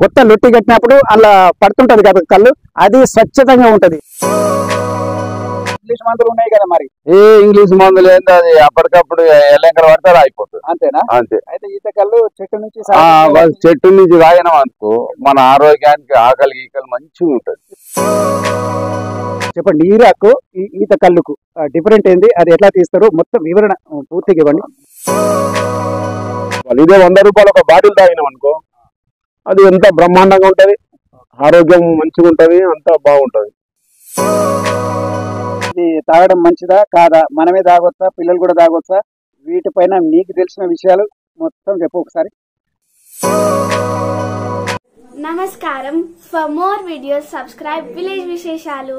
కొత్త లొట్టి కట్టినప్పుడు అలా పడుతుంటది కదా కళ్ళు, అది స్వచ్ఛతంగా ఉంటది. ఇంగ్లీష్ మందులు ఉన్నాయి కదా మరి, ఏ ఇంగ్లీష్ మందులు ఏంది, అది అప్పటికప్పుడు ఎల్లెంకర పడతారు అయిపోతుంది అంతేనా? అంతే. అయితే ఈత కళ్ళు చెట్టు నుంచి చెట్టు నుంచి తాగినాం అనుకో మన ఆరోగ్యానికి ఆకలి గీకలు మంచిగా ఉంటది. చెప్పండి, ఈరాకు ఈత కళ్ళుకు డిఫరెంట్ ఏంది, అది ఎట్లా తీస్తారు మొత్తం వివరణ పూర్తిగా ఇవ్వండి. ఇదే 100 రూపాయలు ఒక బాటిల్ తాగినాం అనుకో, అది ఎంత బ్రహ్మాండంగా ఉంటది, ఆరోగ్యం మంచిగా ఉంటది, అంతా బాగుంటది. ఇది తాగడం మంచిదా కాదా, మనమే తాగొచ్చా, పిల్లలు కూడా తాగొచ్చా, వీటిపైన నీకు తెలిసిన విషయాలు మొత్తం చెప్పు ఒకసారి. నమస్కారం. For more videos subscribe village విశేషాలు.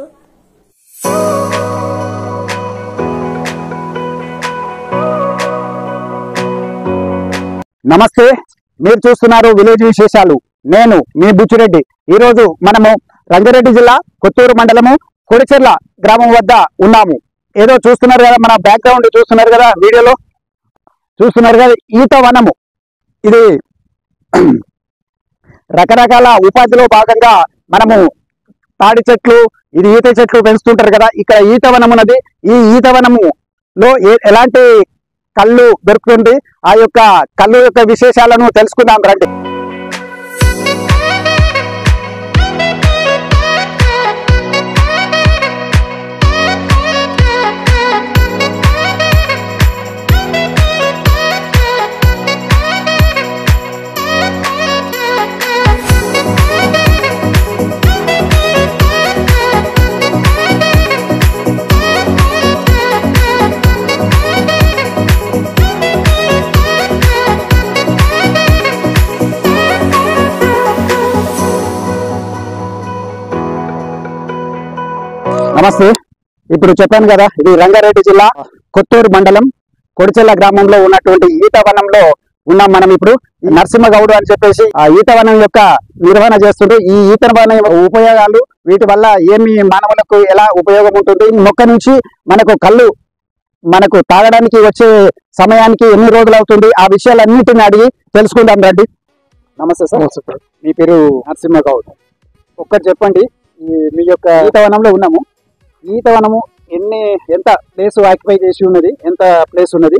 నమస్తే, మీరు చూస్తున్నారు విలేజ్ విశేషాలు. నేను మీ బుచ్చిరెడ్డి. ఈరోజు మనము రంగారెడ్డి జిల్లా కొత్తూరు మండలము కొడిచెర్ల గ్రామం వద్ద ఉన్నాము. ఏదో చూస్తున్నారు కదా, మన బ్యాక్గ్రౌండ్ చూస్తున్నారు కదా, వీడియోలో చూస్తున్నారు కదా, ఈత వనము. ఇది రకరకాల ఉపాధిలో భాగంగా మనము తాడి చెట్లు, ఇది ఈత చెట్లు పెంచుతుంటారు కదా. ఇక్కడ ఈత వనం ఉన్నది. ఈ ఈత వనములో ఎలాంటి కళ్ళు దొరుకుతుంది, ఆ యొక్క కళ్ళు యొక్క విశేషాలను తెలుసుకుందాం రండి. నమస్తే, ఇప్పుడు చెప్పాను కదా, ఇది రంగారెడ్డి జిల్లా కొత్తూరు మండలం కొడిచెర్ల గ్రామంలో ఉన్నటువంటి ఈత వనంలో ఉన్నాం మనం. ఇప్పుడు నరసింహగౌడ్ అని చెప్పేసి ఆ ఈత వనం యొక్క నిర్వహణ చేస్తుండ్రు. ఈ ఈత వనం ఉపయోగాలు, వీటి వల్ల ఏమి మానవులకు ఎలా ఉపయోగం ఉంటుంది, మొక్క నుంచి మనకు కళ్ళు మనకు తాగడానికి వచ్చే సమయానికి ఎన్ని రోజులు అవుతుంది, ఆ విషయాలన్నింటిని అడిగి తెలుసుకుందాం రండి. నమస్తే సార్, మీ పేరు నరసింహగౌడ్. ఒక్కటి చెప్పండి, మీ యొక్క ఈత వనంలో ఉన్నాము. ఈత వనము ఎంత ప్లేస్ ఆక్యుపై చేసి ఉన్నది, ఎంత ప్లేస్ ఉన్నది,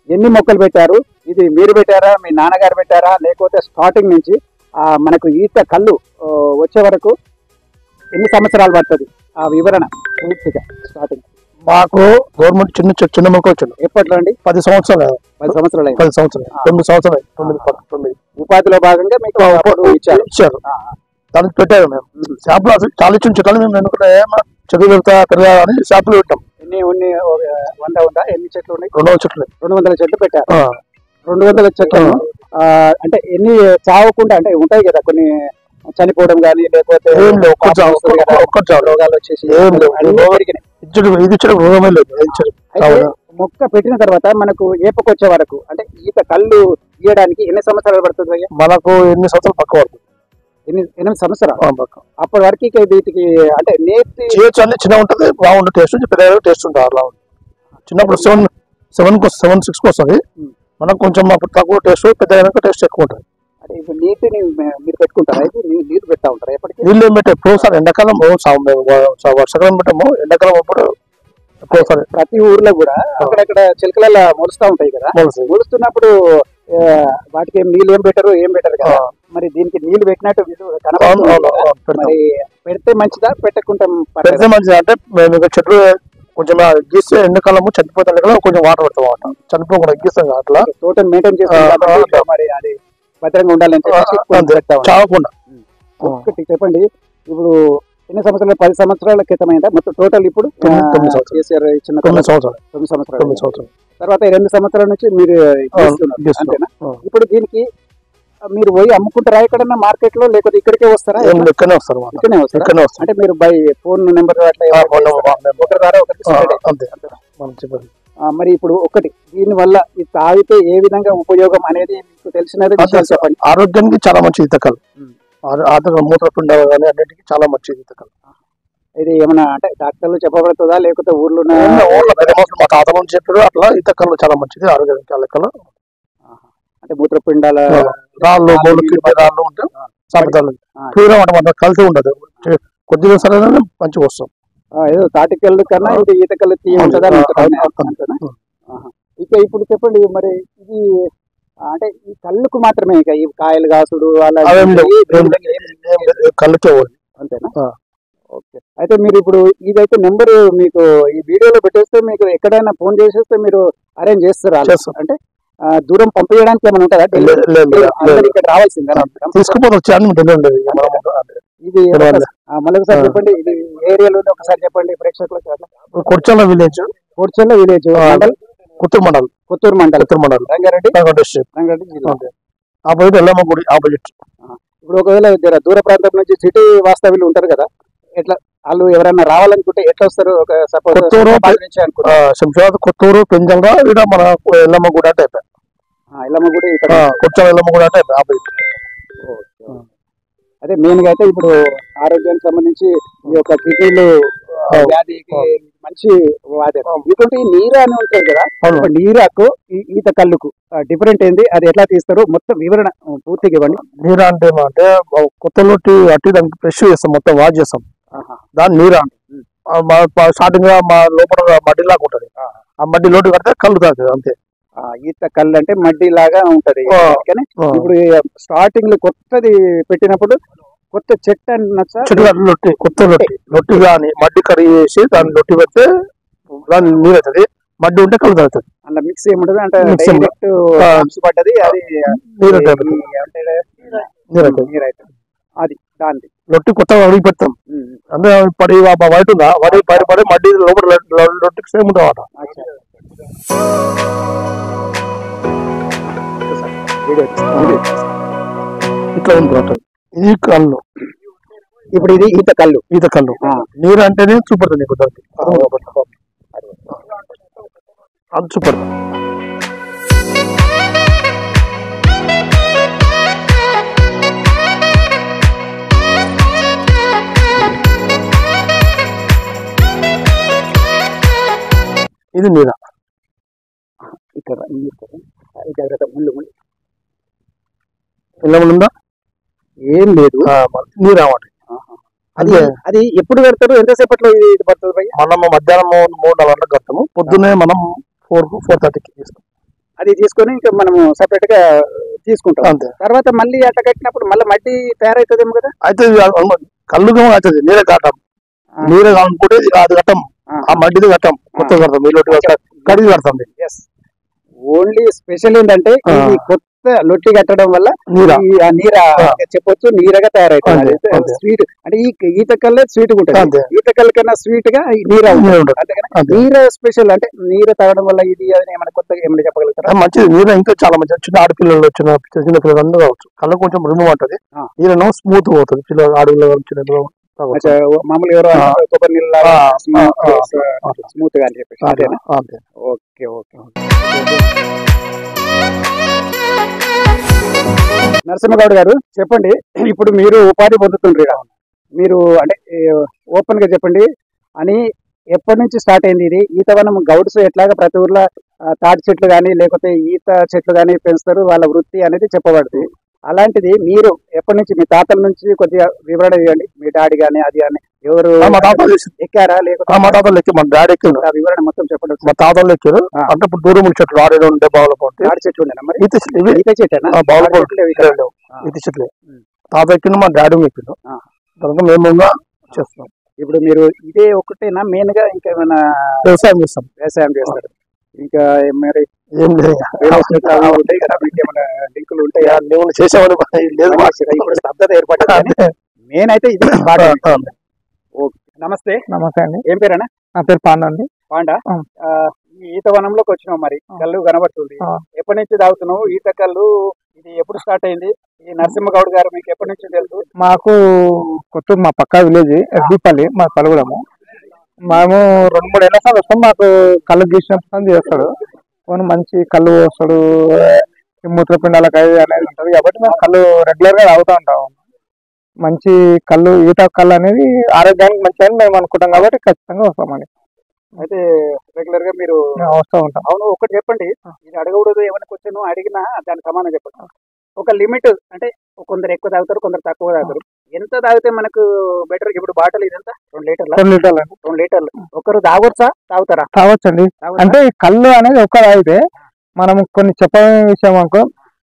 ఎన్ని మొక్కలు పెట్టారు, ఇది మీరు పెట్టారా, మీ నాన్నగారు పెట్టారా, లేకపోతే స్టార్టింగ్ నుంచి మనకు ఈత కళ్ళు వచ్చే వరకు ఎన్ని సంవత్సరాలు పడుతుంది, ఆ వివరణ పూర్తిగా స్టార్టింగ్. మాకు గవర్నమెంట్ చిన్న మొక్క వచ్చింది ఎప్పట్లో అండి? 10 సంవత్సరాలు 10 సంవత్సరాలు 10 సంవత్సరాలు 9 సంవత్సరాలు 9 ఉపాధిలో భాగంగా మీకు ఇచ్చారు. దానికి పెట్టారు. మేము షాపులో చాలా ఇచ్చి కానీ మేము ఎందుకంటే చదువు వెళ్తా తిరగా అని షాపులో పెట్టాం. ఎన్ని 100 ఉందా, ఎన్ని చెట్లు ఉన్నాయి? 200 చెట్లు 200 చెట్లు పెట్టారు. 200 చెట్లు అంటే ఎన్ని చావకుండా, అంటే ఉంటాయి కదా కొన్ని చనిపోవడం కానీ, లేకపోతే రోగాలు వచ్చేసి రోగమే లేదు. మొక్క పెట్టిన తర్వాత మనకు ఏపకొచ్చే వరకు, అంటే ఈత కళ్ళు గీయడానికి ఎన్ని సంవత్సరాలు పడుతుంది అయ్యా? మనకు 8 సంవత్సరాలు పక్క పడుతుంది. 8 సంవత్సరాలు అప్పటి వరకు వీటికి అంటే నేర్చి చేయొచ్చు అన్ని చిన్న ఉంటుంది, బాగుంటుంది, టేస్ట్ పెద్ద టేస్ట్ ఉంటుంది. అలా చిన్నప్పుడు 7 6 వస్తుంది, మనకు కొంచెం అప్పుడు తక్కువ టేస్ట్, పెద్ద టేస్ట్ ఎక్కువ ఉంటుంది. అంటే ఇప్పుడు నీటిని మీరు పెట్టుకుంటారా? అయితే నీరు పెట్టా ఉంటారా? ఎప్పటికీ నీళ్ళు ఏం పెట్టే పోసారి ఎండాకాలం వర్షాకాలం పెట్టాము, ఎండాకాలం అప్పుడు పోసారి. ప్రతి ఊర్లో కూడా అక్కడక్కడ చిలకలలో మొలుస్తా ఉంటాయి కదా, మొలుస్తున్నప్పుడు వాటికి నీళ్ళు ఏం పెట్టరు కదా. మరి దీనికి నీళ్లు పెట్టినట్టు మరి పెడితే మంచిదా, పెట్టకుండా పెడితే మంచిదా? అంటే మేము చెట్లు కొంచెం గీస్తే ఎండాకాలము చనిపోతాను కదా, కొంచెం వాటర్ పెడతాం అన్నమాట, చనిపోకుండా గీస్తాం అట్లా తోటను మెయింటైన్ చేస్తాం. మరి అది భద్రంగా ఉండాలంటే చావకుండా. ఒకటి చెప్పండి, ఇప్పుడు ఎన్ని సంవత్సరాలు? 10 సంవత్సరాల క్రితం అయిందా మొత్తం టోటల్? ఇప్పుడు 9 సంవత్సరాలు తర్వాత 2 సంవత్సరాల నుంచి మీరు అంతేనా? ఇప్పుడు దీనికి మీరు పోయి అమ్ముకుంటారా ఎక్కడన్నా మార్కెట్ లో, లేకపోతే ఇక్కడికే వస్తారా? ఇక్కడనే వస్తారు. అంటే మీరు బై ఫోన్ నెంబర్ మరి ఇప్పుడు ఒకటి, దీని వల్ల ఇది తాగితే ఏ విధంగా ఉపయోగం అనేది మీకు తెలిసినది చెప్పండి. ఆరోగ్యానికి చాలా మంచిది ఈతకలు, మూత్రపిండాలు కానీ అన్నింటికి చాలా మంచిది ఈతకలు. ఇది ఏమన్నా అంటే డాక్టర్లు చెప్పబడుతుందా, లేకపోతే ఊర్లో మా తాత నుంచి చెప్పారు అట్లా ఈతకలు చాలా మంచిది ఆరోగ్యానికి. లెక్కలు అంటే మూత్రపిండాల రాళ్ళు, రాళ్ళు ఉంటే సామెతలు ప్యూర్ అనమాట, కలిసి ఉండదు. కొద్దిగా సరే మంచిగా వస్తాం. ఏదో తాటికల్లు కన్నా ఇది ఈతకల్లు తీయ ఉంటుందని ఇక ఇప్పుడు చెప్పండి మరి ఇది అంటే ఈ కళ్ళుకు మాత్రమే ఇక ఈ కాయలు కాసుడు అలా కళ్ళుకే అంతేనా? ఓకే. అయితే మీరు ఇప్పుడు ఇదైతే నెంబర్ మీకు ఈ వీడియోలో పెట్టేస్తే మీకు ఎక్కడైనా ఫోన్ చేసేస్తే మీరు అరేంజ్ చేస్తారా? అంటే దూరం పంపించడానికి ఏమైనా ఉంటుందా? ఇక్కడ రావాల్సిందే తీసుకుపోతాం. ఇది మళ్ళీ ఒకసారి చెప్పండి, ఇది ఏరియాలో ఒకసారి చెప్పండి ప్రేక్షకులకు. కొర్చల్ల విలేజ్, కొర్చల్ల విలేజ్, కొత్తూరు మండలం, కొత్తూరు మండలం, రంగారెడ్డి జిల్లా, ఆపోజిట్ ఎల్లమ్మ గుడి ఆపోజిట్. ఇప్పుడు ఒకవేళ దూర ప్రాంతం నుంచి సిటీ వాస్తవ్యులు ఉంటారు కదా, ఎట్లా వాళ్ళు ఎవరైనా రావాలనుకుంటే ఎట్లా వస్తారు? ఒక సపోజ్ శంషాబాద్, కొత్తూరు, పెంజల్రా, ఇక్కడ మన ఎల్లమ్మ గుడి అంటే ఎల్లమ్మ గుడి, కొత్త ఎల్లమ్మ గుడి అంటే ఆపోజిట్. అదే మెయిన్ గా అయితే ఇప్పుడు ఆరోగ్యానికి సంబంధించి ఈ యొక్క కిడ్నీలు వ్యాధికి మంచి వాదే. ఇంకోటి నీరా అని ఉంటుంది కదా, నీరాకు ఈత కళ్ళుకు డిఫరెంట్ ఏంది, అది ఎట్లా తీస్తారు మొత్తం వివరణ పూర్తిగా ఇవ్వండి. నీరా అంటే కొత్త లొట్టి అట్టి దానికి ఫ్రెష్ చేస్తాం, మొత్తం వాష్ చేస్తాం, దాన్ని నీరా. స్టార్టింగ్ మా లోపల మడ్డి లాగా ఉంటది, ఆ మడ్డి లోటు కడితే కళ్ళు తాగుతుంది అంతే. ఈత కళ్ళు అంటే మడ్డి లాగా ఉంటది. కానీ ఇప్పుడు స్టార్టింగ్ లో కొత్తది పెట్టినప్పుడు కొత్త చెట్టు లొట్టి, కొత్త లొట్టి కానీ మడ్డి కర్రీ చేసి దాన్ని లొట్టి పెడితే దాన్ని నీరు అవుతుంది, మడ్డి ఉంటే కళ్ళు తాగుతుంది. అలా మిక్స్ ఏముంటది అంటే డైరెక్ట్ పడ్డది అది నీరు అవుతుంది. అది దాన్ని లొట్టి కొత్తగా అడిగి పెడతాం, అంటే పడి వైట్ ఉందా వడి బయట పడి మడ్డి లోపల లొట్టికి సేమ్ ఉంటాం. ఇట్లా ఉంటుంది ఇది కళ్ళు. ఇప్పుడు ఇది ఈత కళ్ళు, నీరు అంటేనే చూపడుతుంది నీకు దానికి, అది చూపడుతుంది. ఇది నీరా. ఇక్కడ ఉందా? ఏం లేదు, నీరు అన్నమాట. అది ఎప్పుడు పెడతారు? ఎంతసేపట్లో ఇది పడుతుంది? మనం మధ్యాహ్నం 3-4 గంటలకు కడతాము, పొద్దున్నే మనం 4-4:30కి తీస్తాం. అది తీసుకొని ఇంకా మనము సపరేట్ గా తీసుకుంటాం. అంతే. తర్వాత మళ్ళీ అట్ట కట్టినప్పుడు మళ్ళీ మట్టి తయారైతుందేమో కదా? అయితే కళ్ళుగా అవుతుంది, నీరే కట్టం, నీరే కానుకుంటే అది కట్టం, ఆ మట్టిది కట్టం, కొత్త కడతాం, నీళ్ళు కడిగి కడతాం. ఓన్లీ స్పెషల్ ఏంటంటే కొత్త లొట్టి కట్టడం వల్ల నీర చెప్పొచ్చు, నీరగా తయారైతుంది. స్వీట్ అంటే ఈ ఈత కల్లే స్వీట్ ఉంటుంది, ఈత కల్ కన్నా స్వీట్ గా నీర ఉంటుంది. నీర స్పెషల్ అంటే నీర తాగడం వల్ల ఇది ఏమైనా కొత్తగా ఏమైనా చెప్పగలుగుతారా? మంచిది, నీర ఇంకా చాలా మంచిది. చిన్న ఆడపిల్లలు వచ్చిన చిన్న పిల్లలు అందరూ కావచ్చు, కళ్ళు కొంచెం రిమూవ్ ఉంటుంది, నీరను స్మూత్ పోతుంది. పిల్లలు ఆడపిల్లలు చిన్న మామూలు ఎవరో కొబ్బరి నీళ్ళ స్మూత్ గా అని చెప్పేసి. Okay okay. నరసింహగౌడ్ గారు చెప్పండి, ఇప్పుడు మీరు ఉపాధి పొందుతుండ్రు, మీరు అంటే ఓపెన్ గా చెప్పండి అని ఎప్పటి నుంచి స్టార్ట్ అయింది ఇది? ఈతవనం గౌడ్స్ ఎట్లాగా ప్రతి ఊర్లో తాటి చెట్లు కానీ లేకపోతే ఈత చెట్లు కానీ పెంచుతారు, వాళ్ళ వృత్తి అనేది చెప్పబడుతుంది. అలాంటిది మీరు ఎప్పటి నుంచి, మీ తాతల నుంచి కొద్దిగా వివరణ ఇవ్వండి. మీ డాడీ గానీ అది కానీ ఎవరు ఎక్కారా లేకపోతే? మా తాతలు ఎక్కి, మా డాడీ ఎక్కారు, ఆ వివరణ మొత్తం చెప్పండి. మా తాతలు ఎక్కారు. అంటే ఇప్పుడు దూరం చెట్లు 6 ఉండే బావులపోతే తాటి చెట్లు ఉండేనా? మరి ఈత చెట్లు, ఈత చెట్లు తాత ఎక్కిండు, మా డాడీ ఎక్కిండు, కనుక మేము చేస్తున్నాం. ఇప్పుడు మీరు ఇదే ఒకటేనా మెయిన్ గా, ఇంకేమైనా వ్యవసాయం చేస్తాం? వ్యవసాయం చేస్తారు. ఇంకా మరి ఏం లేదు, ఉంటాయి కదా, ఇంకేమైనా లింకులు ఉంటాయా? మేము చేసేవాళ్ళు లేదు, ఇప్పుడు స్తబ్దత ఏర్పడింది. మెయిన్ అయితే ఇది. నమస్తే. నమస్తే అండి. ఏం పేరేనా? నా పేరు పాండా అండి. పాండా, ఈ ఈత వనంలోకి వచ్చినావు, మరి కళ్ళు కనబడుతుంది, ఎప్పటి నుంచి తాగుతున్నావు ఈత కళ్ళు? ఇది ఎప్పుడు స్టార్ట్ అయింది? ఈ నరసింహగౌడ్ గారు మీకు ఎప్పటి నుంచి తెలుసు? మాకు కొత్తూరు, మా పక్క విలేజ్ ఎస్బీపల్లి, మా పలుగుడము. మేము 2-3 ఏళ్ళ సార్లు వస్తాం. మాకు కళ్ళు గీసినప్పుడు చేస్తాడు, కొన్ని మంచి కళ్ళు వస్తాడు, మూత్రపిండాలకు అనేది ఉంటుంది కాబట్టి మేము కళ్ళు రెగ్యులర్ గా తాగుతూ ఉంటాం. మంచి కళ్ళు, ఈత కళ్ళు అనేది ఆరోగ్యానికి మంచి అని మేము అనుకుంటాం కాబట్టి ఖచ్చితంగా వస్తామండి. అయితే రెగ్యులర్ గా మీరు వస్తూ ఉంటాం. అవును, ఒకటి చెప్పండి, ఇది అడగకూడదు, ఏమైనా క్వశ్చన్ అడిగినా దానికి సమానం చెప్పండి. ఒక లిమిట్ అంటే కొందరు ఎక్కువ తాగుతారు, కొందరు తక్కువ తాగుతారు. ఎంత తాగితే మనకు బెటర్? ఇప్పుడు బాటిల్ ఇదంతా 2 లీటర్ల 2 లీటర్లు అండి. 2 లీటర్లు. ఒకరు తాగొచ్చా? తాగుతారా? తాగొచ్చండి. తాగొచ్చా? అంటే ఈ కళ్ళు అనేది ఒక్క తాగితే మనం కొన్ని చెప్పని విషయం అనుకో,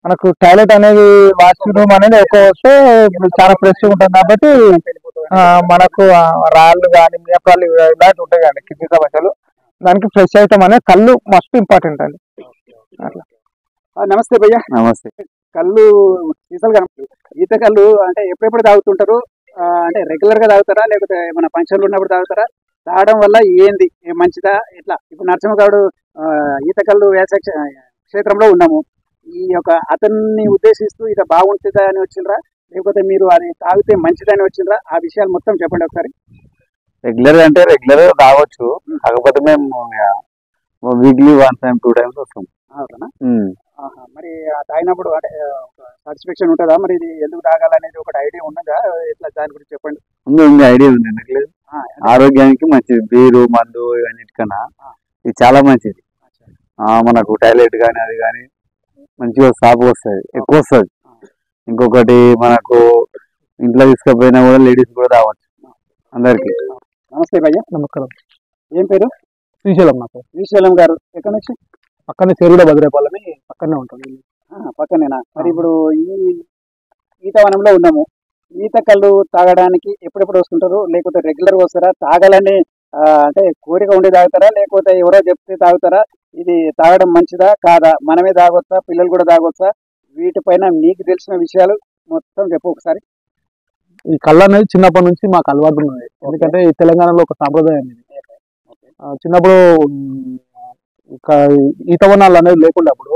మనకు టాయిలెట్ అనేది వాష్రూమ్ అనేది ఎక్కువ వస్తే చాలా ఫ్రెష్ ఉంటుంది కాబట్టి మనకు రాళ్ళు కానీ మిగతాలు ఇలాంటివి ఉంటాయి కానీ కిడ్నీ సమస్యలు, దానికి ఫ్రెష్ ఐటమ్ అనేది కళ్ళు మస్ట్ ఇంపార్టెంట్ అండి. అట్లా. నమస్తే భయ్యా. నమస్తే. కళ్ళు సీసాలు కనపడు. ఈత కళ్ళు అంటే ఎప్పుడెప్పుడు తాగుతుంటారు? అంటే రెగ్యులర్ గా తాగుతారా, లేకపోతే మన ఫంక్షన్లు ఉన్నప్పుడు తాగుతారా? తాగడం వల్ల ఏంది మంచిదా ఇట్లా? ఇప్పుడు నరసింహగౌడ్ ఈత కళ్ళు వ్యవసాయ క్షేత్రంలో ఉన్నాము. ఈ యొక్క అతన్ని ఉద్దేశిస్తూ ఇది బాగుంటుందా అని వచ్చిండ్రా, లేకపోతే మీరు అది తాగితే మంచిదని వచ్చిండ్రా? ఆ విషయాలు మొత్తం చెప్పండి ఒకసారి. రెగ్యులర్ అంటే రెగ్యులర్ రావచ్చు, కాకపోతే మేము వీక్లీ 1 టైం 2 టైమ్స్ వస్తాం. అవునా? మరి తాగినప్పుడు అంటే సాటిస్ఫాక్షన్ ఉంటుందా? మరి ఇది ఎందుకు తాగాలనేది ఒక ఐడియా ఉన్నదా? ఇట్లా దాని గురించి చెప్పండి. ఉంది ఐడియా ఉంది. రెగ్యులర్ ఆరోగ్యానికి మంచిది. బీరు మందు ఇవన్నిటికన్నా ఇది చాలా మంచిది. మనకు టాయిలెట్ కానీ అది కానీ మంచిగా సాపు వస్తుంది, ఎక్కువ వస్తుంది. ఇంకొకటి మనకు ఇంట్లో తీసుకుపోయినా కూడా లేడీస్ కూడా తాగొచ్చు అందరికి. నమస్తే భయ్య. నమస్కారం. ఏం పేరు? శ్రీశైలం. నాకు శ్రీశైలం గారు ఎక్కడి నుంచి? పక్కనే చెరువుల భద్రేపాలని పక్కనే ఉంటుంది. పక్కనేనా? మరి ఇప్పుడు ఈ ఈతవనంలో ఉన్నాము. ఈత కళ్ళు తాగడానికి ఎప్పుడెప్పుడు వస్తుంటారు, లేకపోతే రెగ్యులర్ వస్తారా? తాగాలని అంటే కోరిక ఉండి తాగుతారా, లేకపోతే ఎవరో చెప్తే తాగుతారా? ఇది తాగడం మంచిదా కాదా? మనమే తాగొచ్చా, పిల్లలు కూడా తాగొచ్చా? వీటిపైన మీకు తెలిసిన విషయాలు మొత్తం చెప్పు ఒకసారి. ఈ కళ్ళు అనేది చిన్నప్పటి నుంచి మాకు అలవాటు ఉన్నది. ఎందుకంటే ఈ తెలంగాణలో ఒక సాంప్రదాయం ఇది. చిన్నప్పుడు ఈతవనాలు అనేది లేకుండా అప్పుడు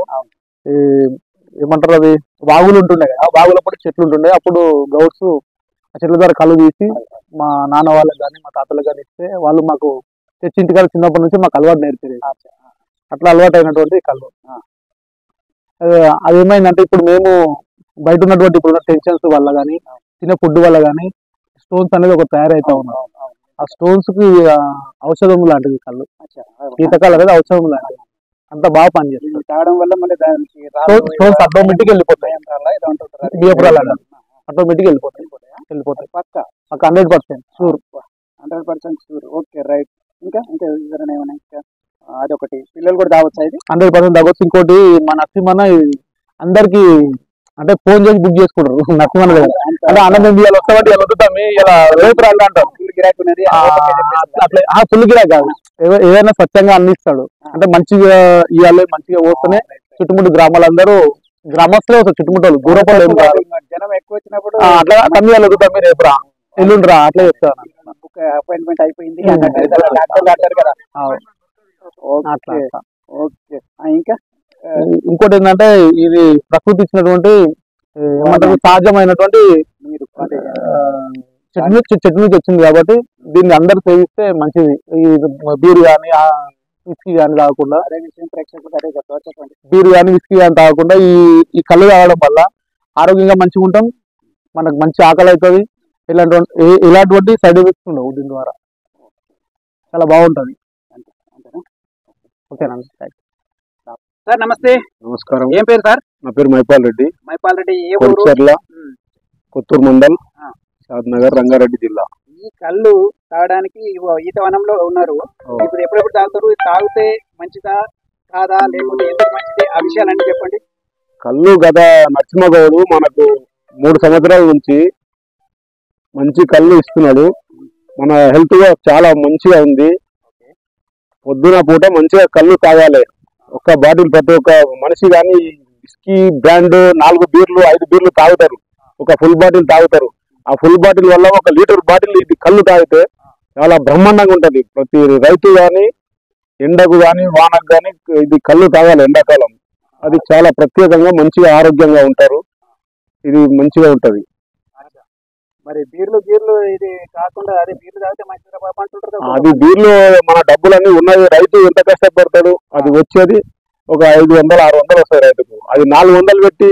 ఏమంటారు, అది వాగులు ఉంటుండే కదా, వాగులప్పుడు చెట్లు ఉంటుండే. అప్పుడు గౌడ్స్ ఆ చెట్ల ద్వారా కళ్ళు తీసి మా నాన్న వాళ్ళకి కానీ మా తాతలకు కానీ ఇస్తే వాళ్ళు మాకు తెచ్చి ఇంటికాడ చిన్నప్పటి నుంచి మాకు అలవాటు నేర్పేది. అట్లా అలవాటు అయినటువంటి కళ్ళు. అది ఏమైందంటే ఇప్పుడు మేము బయట ఉన్నటువంటి ఇప్పుడు టెన్షన్స్ వల్ల కానీ తినే ఫుడ్ వల్ల కానీ స్టోన్స్ అనేది ఒక తయారైతా ఉన్నాం. ఆ స్టోన్స్ కి ఔషధం లాంటిది కళ్ళు. ఈతకాలు అనేది ఔషధం లాంటిది. అంత బాగా పనిచేస్తుంది. తాగడం వల్ల మళ్ళీ దానికి స్టోన్స్ ఆటోమేటిక్ వెళ్ళిపోతాయి. ఆటోమేటిక్ వెళ్ళిపోతాయి. పక్క 100% షూర్. 100% షూర్. Okay, right. ఇంకా ఇంకా వివరణ ఏమైనా? ఇంకా అదొకటి. పిల్లలు కూడా తాగొచ్చా ఇది? 100% తాగొచ్చు. ఇంకోటి మా నరసింహన్న అందరికి అంటే ఫోన్ చేసి బుక్ చేసుకుంటారు. నరసింహన్న అంటే అన్నం ఇవాళ వస్తామంటే ఇలా వద్దుతాం, ఇలా రేపు రాలి అంటారు. ఫుల్ గిరాకీ ఉన్నది అట్లా ఫుల్ గిరాకీ కాదు, ఏదైనా స్వచ్ఛంగా అందిస్తాడు. అంటే మంచిగా ఇవ్వాలి, మంచిగా పోస్తేనే చుట్టుముట్టు గ్రామాలందరూ గ్రామస్తులే వస్తారు. చుట్టుముట్టలు దూరపడి ఏం కాదు. జనం ఎక్కువ వచ్చినప్పుడు అట్లా తమ్మి వాళ్ళు వద్దుతాం, మీరు రేపు రా ఎల్లుండి రా అట్లా చెప్తాను. అపాయింట్మెంట్ అయిపోయింది అంటారు కదా. అట్లా. ఓకే. ఇంకా ఇంకోటి ఏంటంటే ఇది ప్రకృతి ఇచ్చినటువంటి ఏమంటారు సహజమైనటువంటి చెట్టు నుంచి వచ్చింది కాబట్టి దీన్ని అందరూ సేవిస్తే మంచిది. ఈ బీరు కానీ విస్కీ కానీ తాగకుండా, బీరు కానీ విస్కీ కానీ తాగకుండా ఈ కళ్ళు తాగడం వల్ల ఆరోగ్యంగా మంచిగా ఉంటాం. మనకు మంచి ఆకలి అవుతుంది. ఇలాంటి సైడ్ ఎఫెక్ట్స్ ఉండవు దీని ద్వారా. చాలా బాగుంటుంది. ఓకేనా సార్? నమస్తే. నమస్కారం. ఏం పేరు సార్? నా పేరు మైపాల్ రెడ్డి. మైపాల్ రెడ్డి. ఏ ఊరు? కొడిచెర్ల, కొత్తూరు మండల్, షాద్నగర్, రంగారెడ్డి జిల్లా. ఈ కళ్ళు తాగడానికి ఈతవనంలో ఉన్నారు. ఇప్పుడు ఎప్పుడెప్పుడు తాగుతారు? తాగితే మంచిదా కాదా, లేకపోతే ఎందుకు మంచిది? ఆ విషయాలన్నీ చెప్పండి. కళ్ళు గత నరసింహగౌడు మనకు 3 సంవత్సరాల నుంచి మంచి కళ్ళు ఇస్తున్నాడు. మన హెల్త్ గా చాలా మంచిగా ఉంది. పొద్దున పూట మంచిగా కళ్ళు తాగాలి. ఒక బాటిల్ ప్రతి ఒక్క మనిషి కానీ విస్కీ బ్రాండ్ 4 బీర్లు 5 బీర్లు తాగుతారు, ఒక ఫుల్ బాటిల్ తాగుతారు. ఆ ఫుల్ బాటిల్ వల్ల 1 లీటర్ బాటిల్ ఇది కళ్ళు తాగితే చాలా బ్రహ్మాండంగా ఉంటది. ప్రతి రైతు కానీ ఎండకు కానీ వానకు కానీ ఇది కళ్ళు తాగాలి ఎండాకాలం. అది చాలా ప్రత్యేకంగా మంచిగా ఆరోగ్యంగా ఉంటారు. ఇది మంచిగా ఉంటది. మరి బీర్లు ఇది కాకుండా అదే బీర్లు తాగితే మంచిగా అంటుంటారు. అది బీర్లు మన డబ్బులన్నీ ఉన్నది. రైతు ఎంత కష్టపడతాడు, అది వచ్చేది ఒక 500 600 వస్తాయి రైతుకు. అది 400 పెట్టి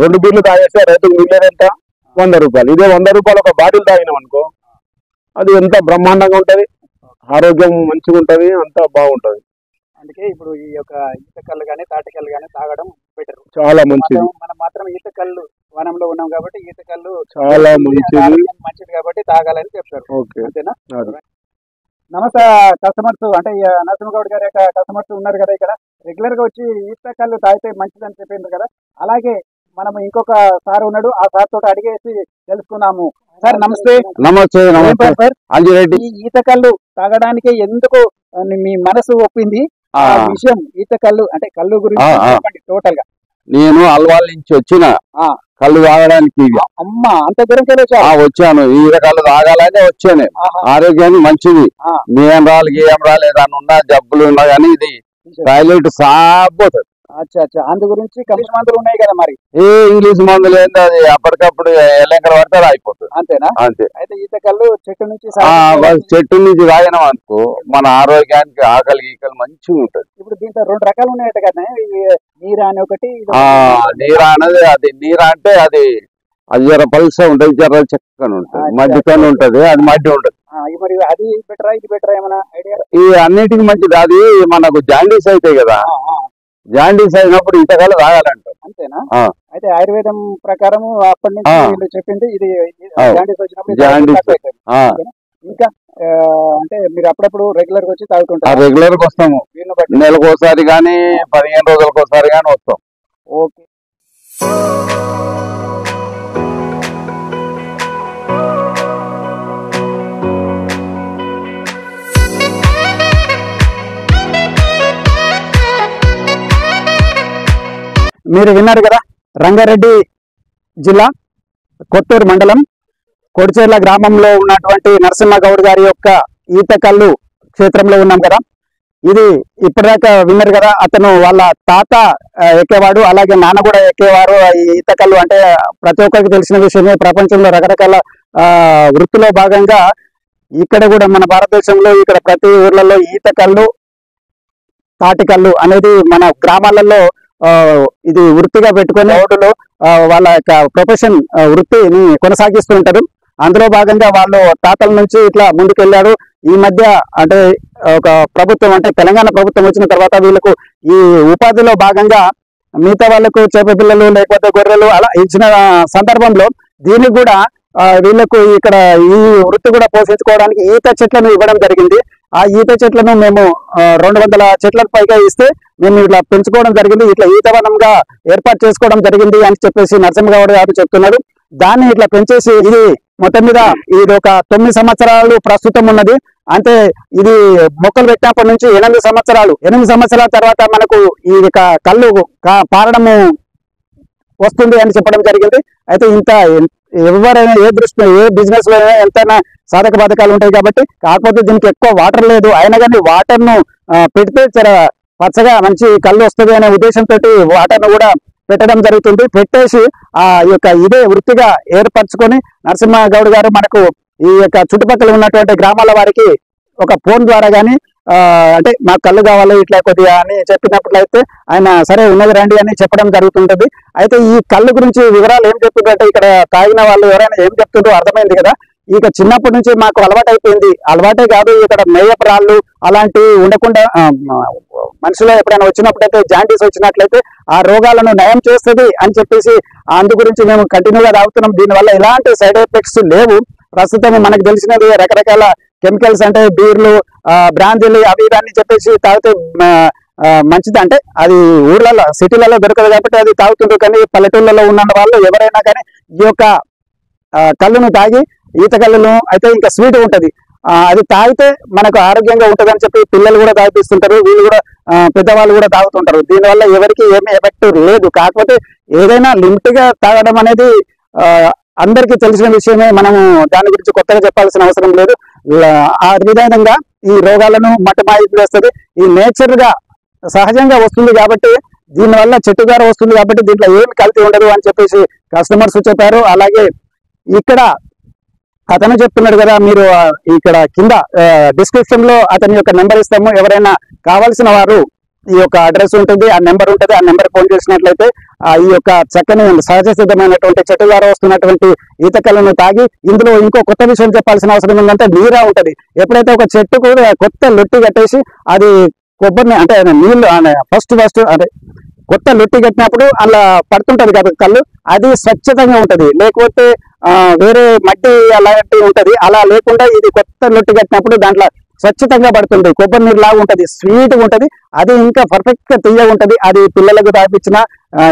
2 బీర్లు తాగేస్తే రైతుకు మిగిలేదంట 100 రూపాయలు. ఇదే 100 రూపాయలు ఒక బాటిల్ తాగినాం అనుకో, అది ఎంత బ్రహ్మాండంగా ఉంటది, ఆరోగ్యం మంచిగా ఉంటది, అంతా బాగుంటది. అందుకే ఇప్పుడు ఈ యొక్క ఈత కళ్ళు కానీ తాటి కళ్ళు కానీ తాగడం బెటర్. చాలా మంచిది, మనం మాత్రం ఈత కళ్ళు వనంలో ఉన్నాం కాబట్టి ఈత కళ్ళు చాలా మంచిది, మంచిది కాబట్టి తాగాలని చెప్తారు. ఓకే. అంతేనా? అది. నమస్తే కస్టమర్స్, అంటే నరసింహగౌడ్ గారి యొక్క కస్టమర్స్ ఉన్నారు కదా ఇక్కడ, రెగ్యులర్ గా వచ్చి ఈత కళ్ళు తాగితే మంచిదని చెప్పిండ్రు కదా. అలాగే మనం ఇంకొక సార్ ఉన్నాడు, ఆ సార్ తోటి అడిగేసి తెలుసుకున్నాము. సార్ నమస్తే. నమస్తే. నమస్తే సార్. అంజిరెడ్డి. ఈ ఈత కళ్ళు తాగడానికి ఎందుకు మీ మనసు ఒప్పింది? ఆ విషయం ఈత కళ్ళు అంటే కళ్ళు గురించి చెప్పండి టోటల్ గా. నేను అల్వాల్ నుంచి వచ్చిన కళ్ళు తాగడానికి. అమ్మ, అంత దూరం వచ్చాను. ఈ కళ్ళు తాగాలనే వచ్చాను. ఆరోగ్యానికి మంచిది. నియంరాలు గీయంరాలు ఏదైనా ఉన్నా జబ్బులు ఉన్నా కానీ ఇది టాయిలెట్ సాపోతుంది. అచ్చా అచ్చా, అందు గురించి ఇంగ్లీష్ మందులు ఉన్నాయి కదా మరి. ఏ ఇంగ్లీష్ మందులు ఏంది, అది అప్పటికప్పుడు ఎల్లెంకర పడతారు అయిపోతుంది. అంతేనా? అంతే. అయితే ఈత కళ్ళు చెట్టు నుంచి చెట్టు నుంచి తాగినాం అనుకో మన ఆరోగ్యానికి ఆకలి గీకలు మంచిగా ఉంటది. ఇప్పుడు దీంట్లో 2 రకాలు ఉన్నాయట కదా, నీరా అని ఒకటి. నీరా అనేది అది నీరా అంటే అది జర పల్స ఉంటది, జర చక్కని ఉంటది, మధ్యతోనే ఉంటది, అది మధ్య ఉంటది. మరి అది బెటరా ఇది బెటరా ఏమైనా ఐడియా? ఈ అన్నిటికి మంచిది. అది మనకు జాండీస్ అవుతాయి కదా, జాండీస్ అయినప్పుడు ఈత కళ్ళు తాగాలంటారు. అంతేనా? అయితే ఆయుర్వేదం ప్రకారం అప్పటి నుంచి వీళ్ళు చెప్పింది ఇది జాండీస్ వచ్చినప్పుడు ఇంకా అంటే మీరు అప్పుడప్పుడు రెగ్యులర్ గా వచ్చి తాగుతుంటారు? రెగ్యులర్ గా వస్తాము, నెలకు ఒకసారి కానీ 15 రోజులకు ఒకసారి కానీ వస్తాం. ఓకే. మీరు విన్నారు కదా, రంగారెడ్డి జిల్లా కొత్తూరు మండలం కొడిచెర్ల గ్రామంలో ఉన్నటువంటి నరసింహగౌడ్ గారి యొక్క ఈత కళ్ళు క్షేత్రంలో ఉన్నాం కదా. ఇది ఇప్పటిదాకా విన్నారు కదా, అతను వాళ్ళ తాత ఎక్కేవాడు, అలాగే నాన్న కూడా ఎక్కేవారు. ఈ ఈత కళ్ళు అంటే ప్రతి ఒక్కరికి తెలిసిన విషయమే. ప్రపంచంలో రకరకాల వృత్తిలో భాగంగా ఇక్కడ కూడా మన భారతదేశంలో ఇక్కడ ప్రతి ఊర్లలో ఈత కళ్ళు, తాటి కళ్ళు అనేది మన గ్రామాలలో ఇది వృత్తిగా పెట్టుకుని ఓటులు వాళ్ళ యొక్క ప్రొఫెషన్ వృత్తిని కొనసాగిస్తూ ఉంటారు. అందులో భాగంగా వాళ్ళు తాతల నుంచి ఇట్లా ముందుకెళ్లారు. ఈ మధ్య అంటే ఒక ప్రభుత్వం అంటే తెలంగాణ ప్రభుత్వం వచ్చిన తర్వాత వీళ్ళకు ఈ ఉపాధిలో భాగంగా మిగతా వాళ్ళకు చేప పిల్లలు లేకపోతే గొర్రెలు అలా ఇచ్చిన సందర్భంలో దీనికి కూడా వీళ్ళకు ఇక్కడ ఈ వృత్తి కూడా పోషించుకోవడానికి ఈత చెట్లను ఇవ్వడం జరిగింది. ఆ ఈత చెట్లను మేము 200 చెట్లకు పైగా ఇస్తే మేము ఇట్లా పెంచుకోవడం జరిగింది, ఇట్లా ఈతవనంగా ఏర్పాటు చేసుకోవడం జరిగింది అని చెప్పేసి నరసింహగౌడ్ గారు చెప్తున్నారు. దాన్ని ఇట్లా పెంచేసి ఇది మొత్తం మీద ఇది ఒక 9 సంవత్సరాలు ప్రస్తుతం ఉన్నది. అంటే ఇది మొక్కలు పెట్టినప్పటి నుంచి 8 సంవత్సరాలు, 8 సంవత్సరాల తర్వాత మనకు ఈ కళ్ళు పారడము వస్తుంది అని చెప్పడం జరిగింది. అయితే ఇంత ఎవరైనా ఏ బిజినెస్ లో అయినా ఎంతైనా సాధక బాధకాలు ఉంటాయి కాబట్టి, కాకపోతే దీనికి ఎక్కువ వాటర్ లేదు, అయినా కానీ వాటర్ ను పెడితే చాలా పచ్చగా మంచి కళ్ళు వస్తుంది అనే ఉద్దేశంతో వాటర్ ను కూడా పెట్టడం జరుగుతుంది. పెట్టేసి ఆ యొక్క ఇదే వృత్తిగా ఏర్పరచుకొని నరసింహగౌడ్ గారు మనకు ఈ యొక్క చుట్టుపక్కల ఉన్నటువంటి గ్రామాల వారికి ఒక ఫోన్ ద్వారా కానీ అంటే మాకు కళ్ళు కావాలి ఇట్లా కొద్దిగా అని చెప్పినట్లయితే ఆయన సరే ఉన్నది రండి అని చెప్పడం జరుగుతుంటది. అయితే ఈ కళ్ళు గురించి వివరాలు ఏం చెప్తుందంటే ఇక్కడ తాగిన వాళ్ళు ఎవరైనా ఏం చెప్తుంటారో అర్థమైంది కదా. ఇక చిన్నప్పటి నుంచి మాకు అలవాటు అయిపోయింది, అలవాటే కాదు ఇక్కడ మేయపు రాళ్ళు అలాంటివి ఉండకుండా మనుషులో ఎప్పుడైనా వచ్చినప్పుడైతే జాండీస్ వచ్చినట్లయితే ఆ రోగాలను నయం చేస్తుంది అని చెప్పేసి అందు గురించి మేము కంటిన్యూగా తాగుతున్నాం. దీనివల్ల ఎలాంటి సైడ్ ఎఫెక్ట్స్ లేవు. ప్రస్తుతం మనకు తెలిసినది రకరకాల కెమికల్స్ అంటే బీర్లు, బ్రాందీలు అవి ఇవన్నీ చెప్పేసి తాగితే మంచిది. అంటే అది ఊర్లలో సిటీలలో దొరకదు కాబట్టి అది తాగుతుంటారు. కానీ పల్లెటూళ్ళలో ఉన్న వాళ్ళు ఎవరైనా కానీ ఈ యొక్క కళ్ళును తాగి ఈత కళ్ళను అయితే ఇంకా స్వీట్ ఉంటది, అది తాగితే మనకు ఆరోగ్యంగా ఉంటది అని చెప్పి పిల్లలు కూడా తాగిపిస్తుంటారు, వీళ్ళు కూడా పెద్దవాళ్ళు కూడా తాగుతుంటారు. దీనివల్ల ఎవరికి ఏమీ ఎఫెక్ట్ లేదు. కాకపోతే ఏదైనా లిమిట్ గా తాగడం అనేది అందరికీ తెలిసిన విషయమే, మనము దాని గురించి కొత్తగా చెప్పాల్సిన అవసరం లేదు. ఆ విధంగా ఈ రోగాలను మట్టమాయి చేస్తుంది. ఈ నేచర్ గా సహజంగా వస్తుంది కాబట్టి దీనివల్ల చెట్టు ద్వారా వస్తుంది కాబట్టి దీంట్లో ఏమి కల్తీ ఉండదు అని చెప్పేసి కస్టమర్స్ చెప్పారు. అలాగే ఇక్కడ అతను చెప్తున్నాడు కదా, మీరు ఇక్కడ కింద డిస్క్రిప్షన్ లో అతని యొక్క నెంబర్ ఇస్తాము. ఎవరైనా కావాల్సిన వారు ఈ యొక్క అడ్రస్ ఉంటుంది, ఆ నెంబర్ ఉంటుంది, ఆ నెంబర్ ఫోన్ చేసినట్లయితే ఈ యొక్క చక్కని సహజ సిద్ధమైనటువంటి చెట్టు ద్వారా వస్తున్నటువంటి ఈత కళ్ళను తాగి, ఇందులో ఇంకో కొత్త విషయం చెప్పాల్సిన అవసరం ఏంటంటే నీరా ఉంటది. ఎప్పుడైతే ఒక చెట్టుకు కొత్త లొట్టి కట్టేసి అది కొబ్బరిని అంటే నీళ్లు ఫస్ట్ అంటే కొత్త లొట్టి కట్టినప్పుడు అలా పడుతుంటది కదా కళ్ళు, అది స్వచ్ఛతంగా ఉంటది. లేకపోతే వేరే మట్టి అలాంటివి ఉంటది, అలా లేకుండా ఇది కొత్త లొట్టి కట్టినప్పుడు దాంట్లో స్వచ్ఛతంగా పడుతుంది. కొబ్బరి నీరు లాగా ఉంటది, స్వీట్ గా ఉంటది, అది ఇంకా పర్ఫెక్ట్ గా తీయగా ఉంటది. అది పిల్లలకు తాపించిన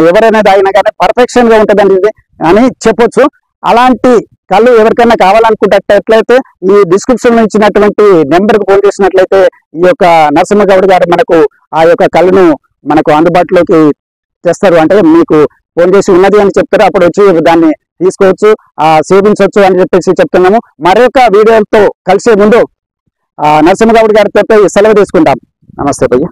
ఎవరైనా తాగినా కానీ పర్ఫెక్షన్ గా ఉంటది అని చెప్పొచ్చు. అలాంటి కళ్ళు ఎవరికైనా కావాలనుకున్నట్లయితే ఈ డిస్క్రిప్షన్ లో ఇచ్చినటువంటి నెంబర్ కు ఫోన్ చేసినట్లయితే ఈ యొక్క నరసింహగౌడ్ గారు మనకు ఆ యొక్క కళ్ళును మనకు అందుబాటులోకి తెస్తారు. అంటే మీకు ఫోన్ చేసి ఉన్నది అని చెప్తారు, అప్పుడు వచ్చి దాన్ని తీసుకోవచ్చు, సేవించవచ్చు అని చెప్పేసి చెప్తున్నాము. మరొక వీడియోతో కలిసే ముందు నరసింహగౌడ్ గారితో సెలవు తీసుకుంటాం. నమస్తే భయ్య.